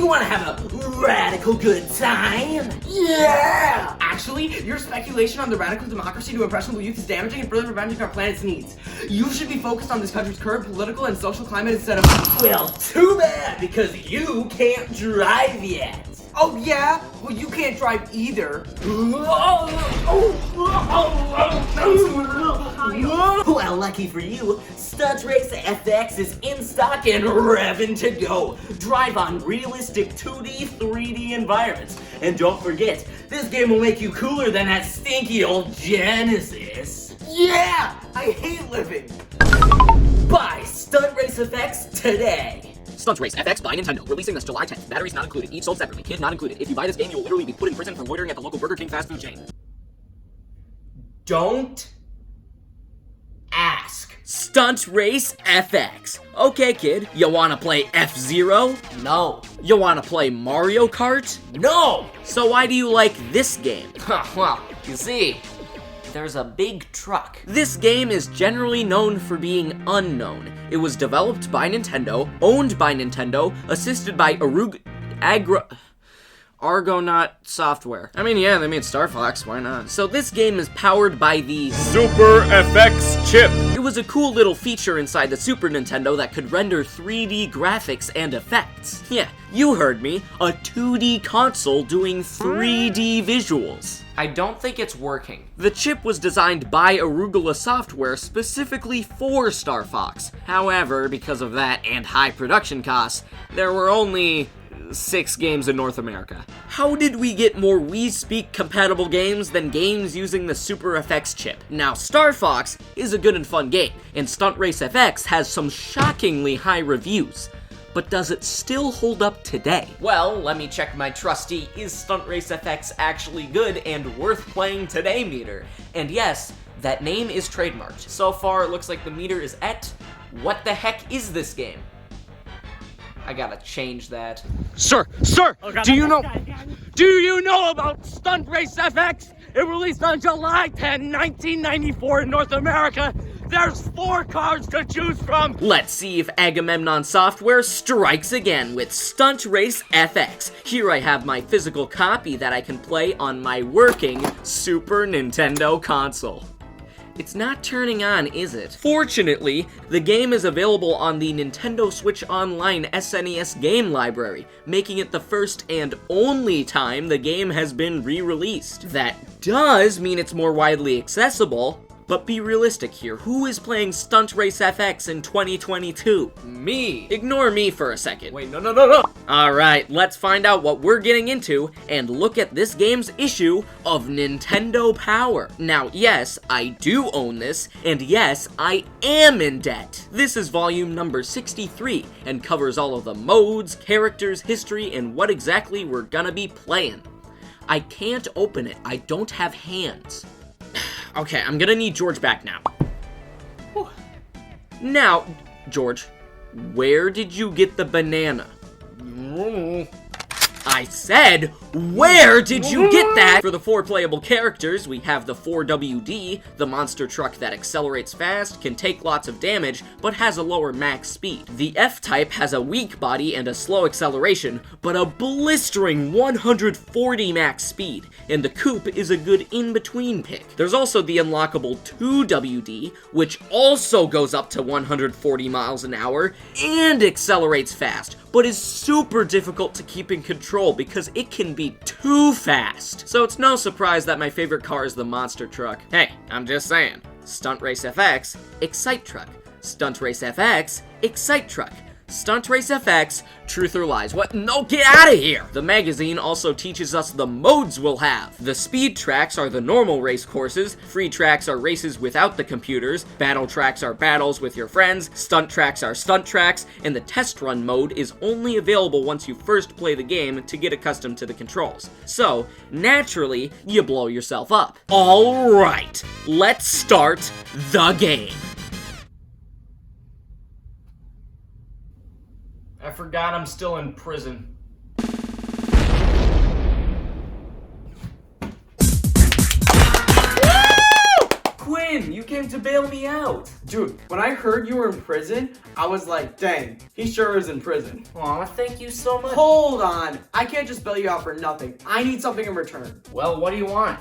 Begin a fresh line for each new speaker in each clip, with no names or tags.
You want to have a radical good time? Yeah! Actually, your speculation on the radical democracy to impressionable youth is damaging and further preventing our planet's needs. You should be focused on this country's current political and social climate instead of, well, too bad, because you can't drive yet. Oh yeah? Well, you can't drive either. Well, lucky for you, Stunt Race FX is in stock and revving to go. Drive on realistic 2D, 3D environments. And don't forget, this game will make you cooler than that stinky old Genesis. Yeah! I hate living. Buy Stunt Race FX today.
Stunt Race FX by Nintendo, releasing this July 10th. Batteries not included, each sold separately, kid not included. If you buy this game, you will literally be put in prison for loitering at the local Burger King fast food chain.
Don't ask.
Stunt Race FX. Okay, kid, you wanna play F-Zero?
No.
You wanna play Mario Kart?
No!
So why do you like this game?
Well, you see, there's a big truck.
This game is generally known for being unknown. It was developed by Nintendo, owned by Nintendo, assisted by Argonaut Software. I mean, yeah, they made Star Fox, why not? So this game is powered by the Super FX chip. It was a cool little feature inside the Super Nintendo that could render 3D graphics and effects. Yeah, you heard me, a 2D console doing 3D visuals.
I don't think it's working.
The chip was designed by Arugula Software specifically for Star Fox. However, because of that and high production costs, there were only 6 games in North America. How did we get more Wii Speak compatible games than games using the Super FX chip? Now, Star Fox is a good and fun game, and Stunt Race FX has some shockingly high reviews. But does it still hold up today? Well, let me check my trusty "Is Stunt Race FX actually good and worth playing today" meter. And yes, that name is trademarked. So far, it looks like the meter is at, what the heck is this game? I gotta change that. Sir, do you know about Stunt Race FX? It released on July 10, 1994 in North America. There's 4 cars to choose from. Let's see if Agamemnon Software strikes again with Stunt Race FX. Here I have my physical copy that I can play on my working Super Nintendo console. It's not turning on, is it? Fortunately, the game is available on the Nintendo Switch Online SNES game library, making it the first and only time the game has been re-released. That does mean it's more widely accessible, but be realistic here. Who is playing Stunt Race FX in 2022? Me. Ignore me for a second.
Wait, no.
Alright, let's find out what we're getting into and look at this game's issue of Nintendo Power. Now, yes, I do own this, and yes, I am in debt. This is volume number 63 and covers all of the modes, characters, history, and what exactly we're gonna be playing. I can't open it. I don't have hands. Okay, I'm gonna need George back now. Whew. Now, George, where did you get the banana? I said, where did you get that? For the 4 playable characters, we have the 4WD, the monster truck that accelerates fast, can take lots of damage, but has a lower max speed. The F-Type has a weak body and a slow acceleration, but a blistering 140 max speed, and the Coupe is a good in-between pick. There's also the unlockable 2WD, which also goes up to 140 miles an hour, and accelerates fast, but is super difficult to keep in control because it can be too fast. So it's no surprise that my favorite car is the monster truck. Hey, I'm just saying. Stunt Race FX, Excite Truck. Stunt Race FX, Excite Truck. Stunt Race FX, Truth or Lies. What? No, get out of here! The magazine also teaches us the modes we'll have. The speed tracks are the normal race courses, free tracks are races without the computers, battle tracks are battles with your friends, stunt tracks are stunt tracks, and the test run mode is only available once you first play the game to get accustomed to the controls. So, naturally, you blow yourself up. Alright, let's start the game.
I forgot I'm still in prison. Woo! Quit! Quinn, you came to bail me out.
Dude, when I heard you were in prison, I was like, dang, he sure is in prison.
Aw, thank you so much.
Hold on, I can't just bail you out for nothing. I need something in return.
Well, what do you want?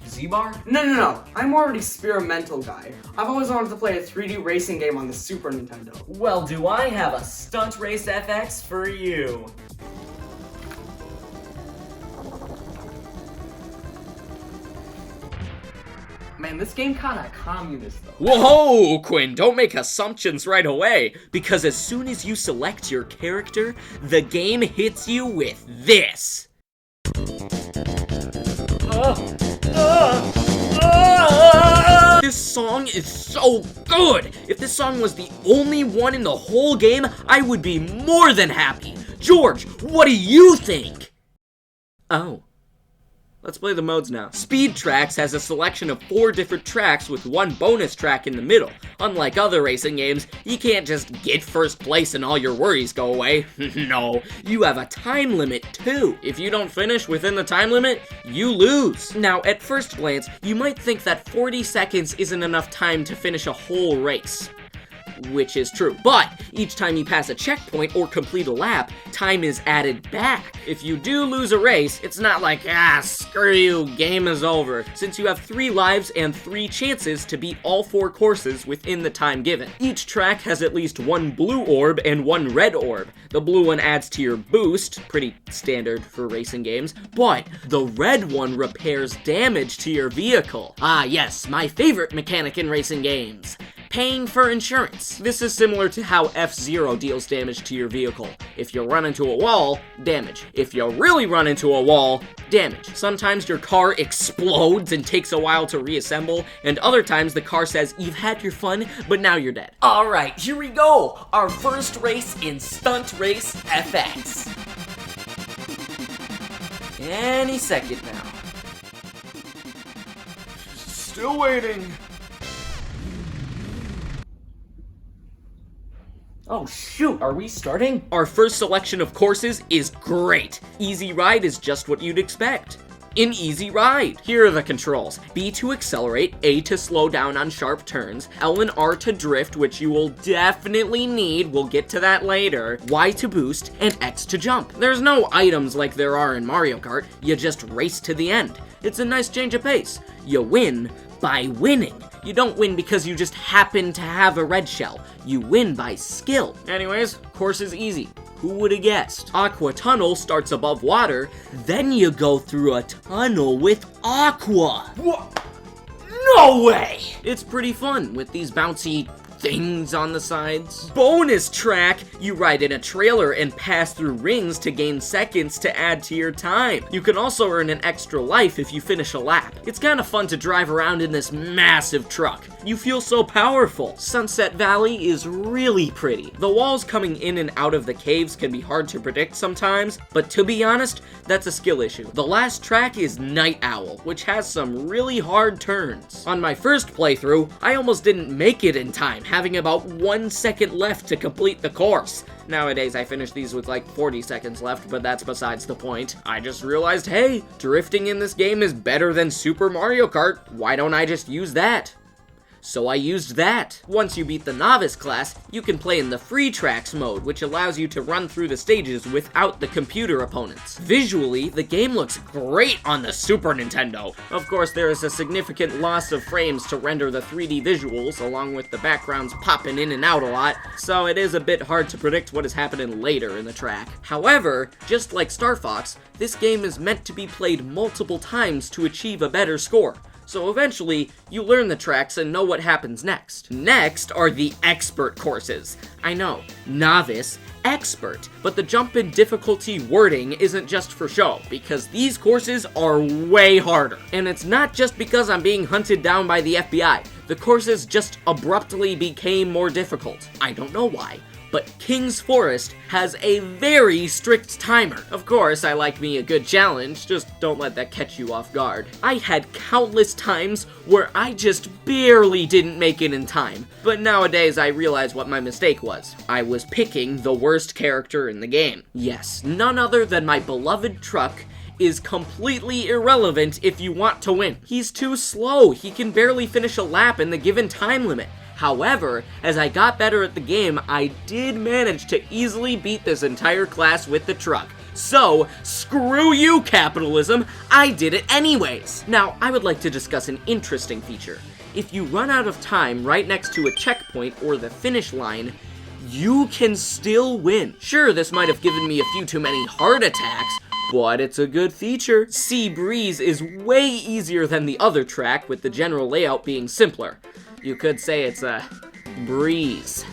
Z-Bar?
No, I'm more of an experimental guy. I've always wanted to play a 3D racing game on the Super Nintendo.
Well, do I have a Stunt Race FX for you?
Man, this game kinda communist though.
Whoa, Quinn, don't make assumptions right away, because as soon as you select your character, the game hits you with this. This song is so good! If this song was the only one in the whole game, I would be more than happy. George, what do you think? Oh. Let's play the modes now. Speed TRAX has a selection of 4 different tracks with 1 bonus track in the middle. Unlike other racing games, you can't just get first place and all your worries go away. No, you have a time limit too. If you don't finish within the time limit, you lose. Now, at first glance, you might think that 40 seconds isn't enough time to finish a whole race. Which is true, but each time you pass a checkpoint or complete a lap, time is added back. If you do lose a race, it's not like, screw you, game is over, since you have 3 lives and 3 chances to beat all 4 courses within the time given. Each track has at least 1 blue orb and 1 red orb. The blue one adds to your boost, pretty standard for racing games, but the red one repairs damage to your vehicle. Ah yes, my favorite mechanic in racing games. Paying for insurance. This is similar to how F-Zero deals damage to your vehicle. If you run into a wall, damage. If you really run into a wall, damage. Sometimes your car explodes and takes a while to reassemble, and other times the car says, you've had your fun, but now you're dead.
Alright, here we go! Our first race in Stunt Race FX. Any second now.
Still waiting.
Oh shoot, are we starting?
Our first selection of courses is great. Easy Ride is just what you'd expect. In Easy Ride, here are the controls. B to accelerate, A to slow down on sharp turns, L and R to drift, which you will definitely need, we'll get to that later, Y to boost, and X to jump. There's no items like there are in Mario Kart, you just race to the end. It's a nice change of pace. You win by winning. You don't win because you just happen to have a red shell. You win by skill. Anyways, course is easy. Who would have guessed? Aqua Tunnel starts above water, then you go through a tunnel with Aqua.
What? No way!
It's pretty fun with these bouncy things on the sides. Bonus track, you ride in a trailer and pass through rings to gain seconds to add to your time. You can also earn an extra life if you finish a lap. It's kind of fun to drive around in this massive truck. You feel so powerful. Sunset Valley is really pretty. The walls coming in and out of the caves can be hard to predict sometimes, but to be honest, that's a skill issue. The last track is Night Owl, which has some really hard turns. On my first playthrough, I almost didn't make it in time, having about 1 second left to complete the course. Nowadays, I finish these with like 40 seconds left, but that's besides the point. I just realized, hey, drifting in this game is better than Super Mario Kart. Why don't I just use that? So I used that. Once you beat the Novice class, you can play in the Free TRAX mode, which allows you to run through the stages without the computer opponents. Visually, the game looks great on the Super Nintendo. Of course, there is a significant loss of frames to render the 3D visuals, along with the backgrounds popping in and out a lot, so it is a bit hard to predict what is happening later in the track. However, just like Star Fox, this game is meant to be played multiple times to achieve a better score. So eventually, you learn the tracks and know what happens next. Next are the expert courses. I know, novice, expert, but the jump in difficulty wording isn't just for show, because these courses are way harder. And it's not just because I'm being hunted down by the FBI. The courses just abruptly became more difficult. I don't know why. But King's Forest has a very strict timer. Of course, I like me a good challenge, just don't let that catch you off guard. I had countless times where I just barely didn't make it in time, but nowadays I realize what my mistake was. I was picking the worst character in the game. Yes, none other than my beloved truck is completely irrelevant if you want to win. He's too slow. He can barely finish a lap in the given time limit. However, as I got better at the game, I did manage to easily beat this entire class with the truck. So, screw you, capitalism, I did it anyways! Now, I would like to discuss an interesting feature. If you run out of time right next to a checkpoint or the finish line, you can still win. Sure, this might have given me a few too many heart attacks, but it's a good feature. Sea Breeze is way easier than the other track, with the general layout being simpler. You could say it's a breeze.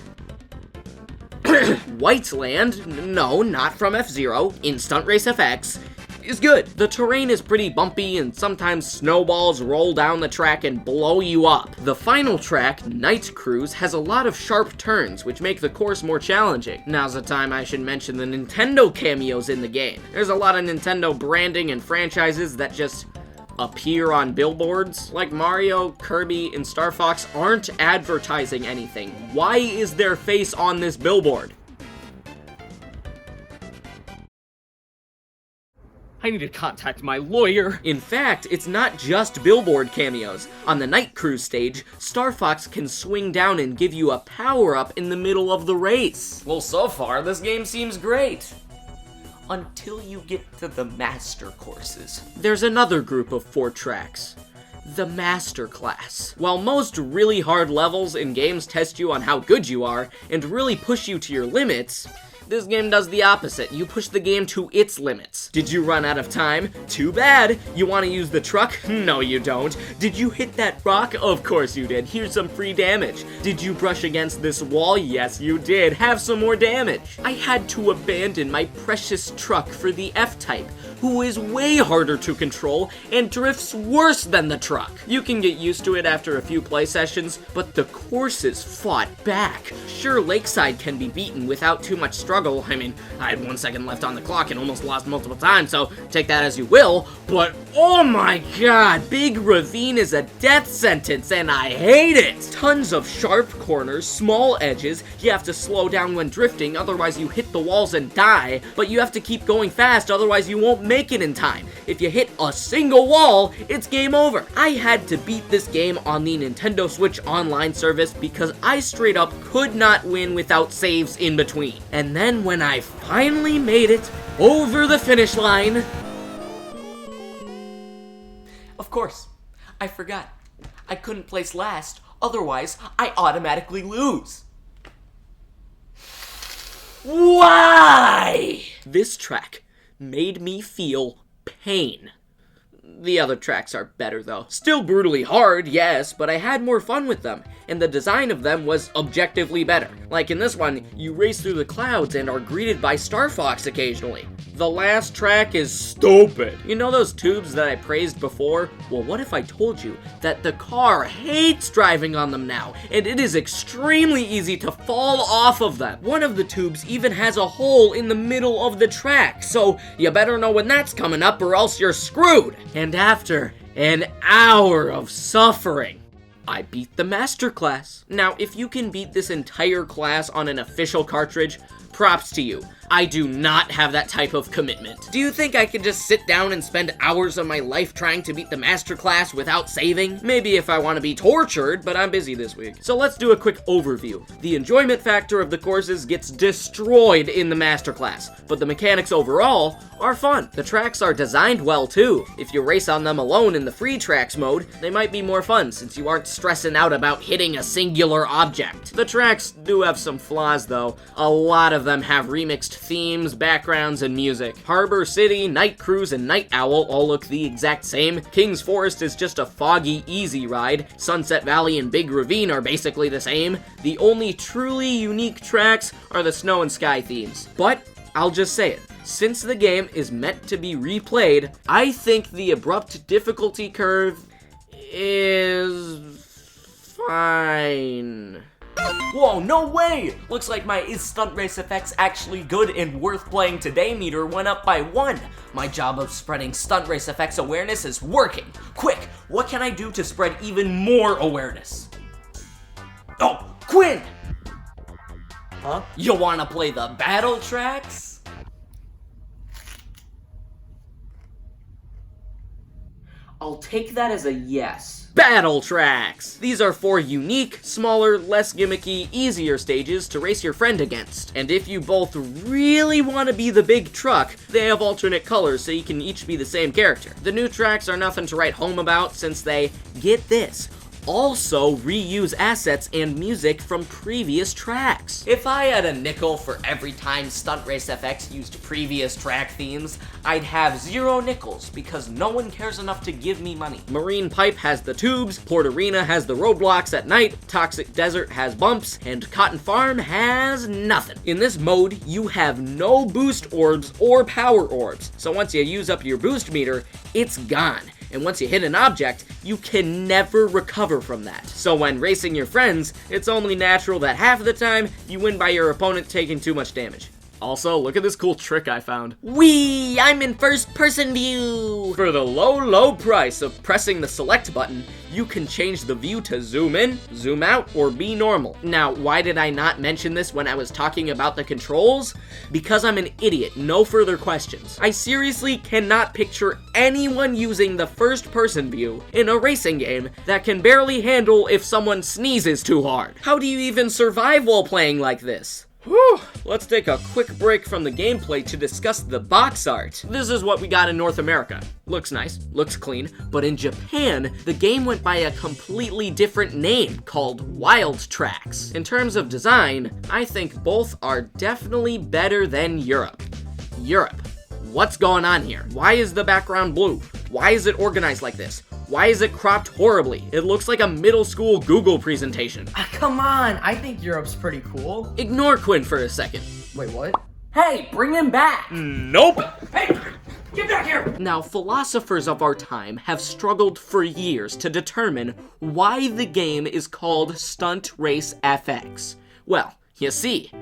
White Land, no, not from F-Zero, in Stunt Race FX, is good. The terrain is pretty bumpy and sometimes snowballs roll down the track and blow you up. The final track, Night Cruise, has a lot of sharp turns, which make the course more challenging. Now's the time I should mention the Nintendo cameos in the game. There's a lot of Nintendo branding and franchises that just appear on billboards. Like Mario, Kirby, and Star Fox aren't advertising anything. Why is their face on this billboard? I need to contact my lawyer. In fact, it's not just billboard cameos. On the Night Cruise stage, Star Fox can swing down and give you a power-up in the middle of the race. Well, so far, this game seems great. Until you get to the Master courses. There's another group of 4 tracks. The Master Class. While most really hard levels in games test you on how good you are, and really push you to your limits, this game does the opposite. You push the game to its limits. Did you run out of time? Too bad. You want to use the truck? No, you don't. Did you hit that rock? Of course you did. Here's some free damage. Did you brush against this wall? Yes, you did. Have some more damage. I had to abandon my precious truck for the F-Type, who is way harder to control and drifts worse than the truck. You can get used to it after a few play sessions, but the courses fought back. Sure, Lakeside can be beaten without too much struggle. I mean, I had 1 second left on the clock and almost lost multiple times, so take that as you will, but oh my god, Big Ravine is a death sentence and I hate it! Tons of sharp corners, small edges, you have to slow down when drifting, otherwise you hit the walls and die, but you have to keep going fast, otherwise you won't make it in time. If you hit a single wall, it's game over. I had to beat this game on the Nintendo Switch Online service because I straight up could not win without saves in between. And then when I finally made it over the finish line... Of course, I forgot. I couldn't place last, otherwise I automatically lose. Why? This track made me feel pain. The other tracks are better though. Still brutally hard, yes, but I had more fun with them, and the design of them was objectively better. Like in this one, you race through the clouds and are greeted by Star Fox occasionally. The last track is stupid. You know those tubes that I praised before? Well, what if I told you that the car hates driving on them now, and it is extremely easy to fall off of them. One of the tubes even has a hole in the middle of the track, so you better know when that's coming up or else you're screwed. And after an hour of suffering, I beat the Master Class. Now, if you can beat this entire class on an official cartridge, props to you. I do not have that type of commitment. Do you think I could just sit down and spend hours of my life trying to beat the Master Class without saving? Maybe if I want to be tortured, but I'm busy this week. So let's do a quick overview. The enjoyment factor of the courses gets destroyed in the Master Class, but the mechanics overall are fun. The tracks are designed well too. If you race on them alone in the free tracks mode, they might be more fun since you aren't stressing out about hitting a singular object. The tracks do have some flaws though. A lot of them have remixed themes, backgrounds, and music. Harbor City, Night Cruise, and Night Owl all look the exact same. King's Forest is just a foggy, easy ride. Sunset Valley and Big Ravine are basically the same. The only truly unique tracks are the Snow and Sky themes. But I'll just say it. Since the game is meant to be replayed, I think the abrupt difficulty curve is fine. Whoa, no way! Looks like my Is Stunt Race FX actually good and worth playing today meter went up by 1. My job of spreading Stunt Race FX awareness is working. Quick, what can I do to spread even more awareness? Oh, Quinn! Huh? You wanna play the battle tracks?
I'll take that as a yes.
Battle tracks! These are 4 unique, smaller, less gimmicky, easier stages to race your friend against. And if you both really want to be the big truck, they have alternate colors so you can each be the same character. The new tracks are nothing to write home about since they, get this, also reuse assets and music from previous tracks. If I had a nickel for every time Stunt Race FX used previous track themes, I'd have 0 nickels because no one cares enough to give me money. Marine Pipe has the tubes, Port Arena has the roadblocks at night, Toxic Desert has bumps, and Cotton Farm has nothing. In this mode, you have no boost orbs or power orbs, so once you use up your boost meter, it's gone. And once you hit an object, you can never recover from that. So when racing your friends, it's only natural that half of the time, you win by your opponent taking too much damage. Also, look at this cool trick I found. Whee! I'm in first person view! For the low price of pressing the select button, you can change the view to zoom in, zoom out, or be normal. Now, why did I not mention this when I was talking about the controls? Because I'm an idiot, no further questions. I seriously cannot picture anyone using the first person view in a racing game that can barely handle if someone sneezes too hard. How do you even survive while playing like this? Whew, let's take a quick break from the gameplay to discuss the box art. This is what we got in North America. Looks nice, looks clean, but in Japan, the game went by a completely different name called Wild TRAX. In terms of design, I think both are definitely better than Europe. Europe, what's going on here? Why is the background blue? Why is it organized like this? Why is it cropped horribly? It looks like a middle school Google presentation.
Come on, I think Europe's pretty cool.
Ignore Quinn for a second.
Wait, what? Hey, bring him back!
Nope!
Hey, get back here!
Now, philosophers of our time have struggled for years to determine why the game is called Stunt Race FX. Well, you see,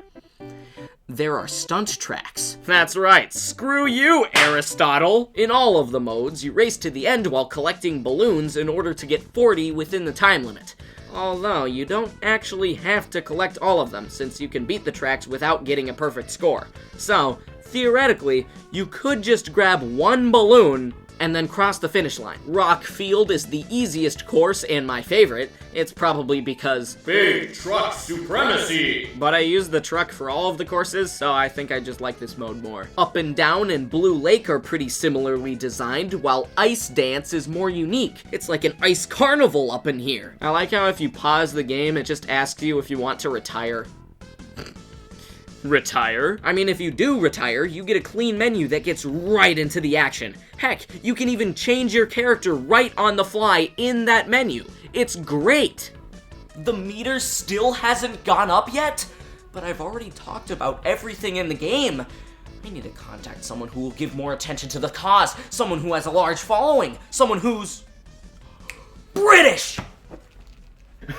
there are stunt tracks. That's right, screw you, Aristotle! In all of the modes, you race to the end while collecting balloons in order to get 40 within the time limit. Although, you don't actually have to collect all of them, since you can beat the tracks without getting a perfect score. So, theoretically, you could just grab 1 balloon and then cross the finish line. Rock Field is the easiest course and my favorite. It's probably because
big truck supremacy.
But I use the truck for all of the courses, so I think I just like this mode more. Up and Down and Blue Lake are pretty similarly designed, while Ice Dance is more unique. It's like an ice carnival up in here. I like how if you pause the game, it just asks you if you want to retire. Retire? I mean, if you do retire, you get a clean menu that gets right into the action. Heck, you can even change your character right on the fly in that menu. It's great! The meter still hasn't gone up yet? But I've already talked about everything in the game. I need to contact someone who will give more attention to the cause, someone who has a large following, someone who's British!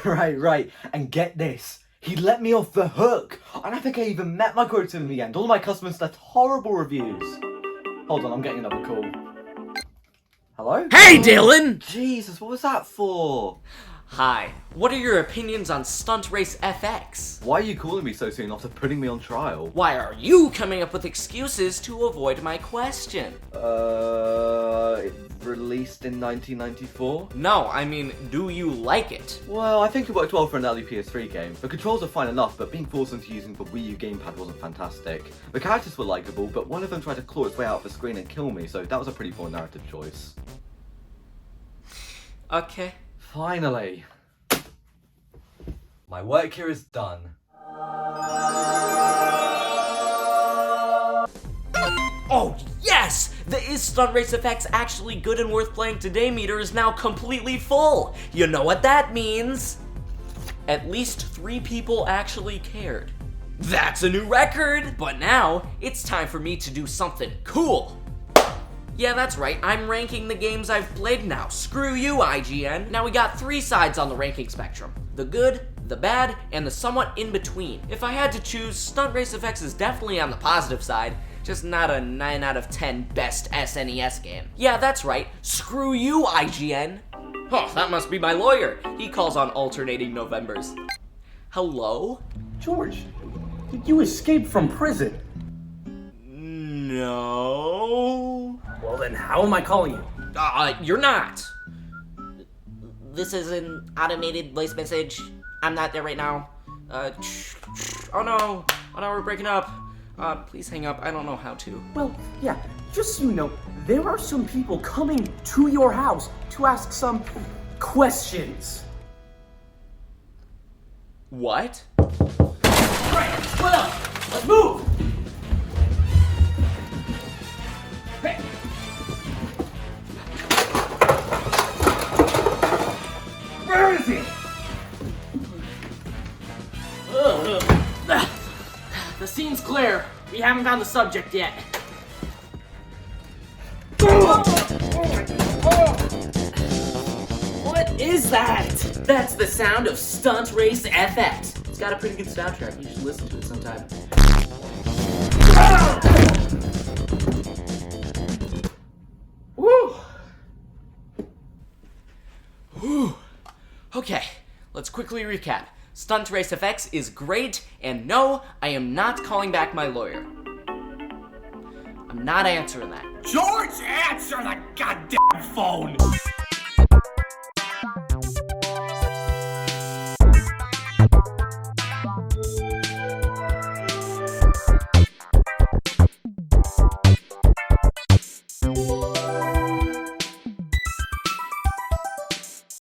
Right. And get this. He let me off the hook. I don't think I even met my quota in the end. All my customers left horrible reviews. Hold on, I'm getting another call. Hello?
Hey, Dylan!
Jesus, what was that for?
Hi, what are your opinions on Stunt Race FX?
Why are you calling me so soon after putting me on trial?
Why are you coming up with excuses to avoid my question?
Released in 1994?
No, I mean, do you like it?
Well, I think it worked well for an early PS3 game. The controls are fine enough, but being forced into using the Wii U gamepad wasn't fantastic. The characters were likeable, but one of them tried to claw its way out of the screen and kill me, so that was a pretty poor narrative choice.
Okay.
Finally. My work here is done.
Oh, yes! The Is Stunt Race FX actually good and worth playing today meter is now completely full. You know what that means? At least 3 people actually cared. That's a new record! But now, it's time for me to do something cool. Yeah, that's right, I'm ranking the games I've played now. Screw you, IGN. Now we got 3 sides on the ranking spectrum. The good, the bad, and the somewhat in between. If I had to choose, Stunt Race FX is definitely on the positive side, just not a 9 out of 10 best SNES game. Yeah, that's right, screw you, IGN. Oh, that must be my lawyer. He calls on alternating Novembers. Hello?
George, did you escape from prison?
No.
Well then, how am I calling you?
You're not.
this is an automated voice message. I'm not there right now. Oh no, we're breaking up. Please hang up. I don't know how to.
Well, yeah, just so you know, there are some people coming to your house to ask some questions.
What?
Right, split up. Let's move. Hey. Where is he?
The scene's clear. We haven't found the subject yet.
What is that? That's the sound of Stunt Race FX. It's got a pretty good soundtrack. You should listen to it sometime.
Whew. Okay, let's quickly recap. Stunt Race FX is great, and no, I am not calling back my lawyer. I'm not answering that.
George, answer the goddamn phone!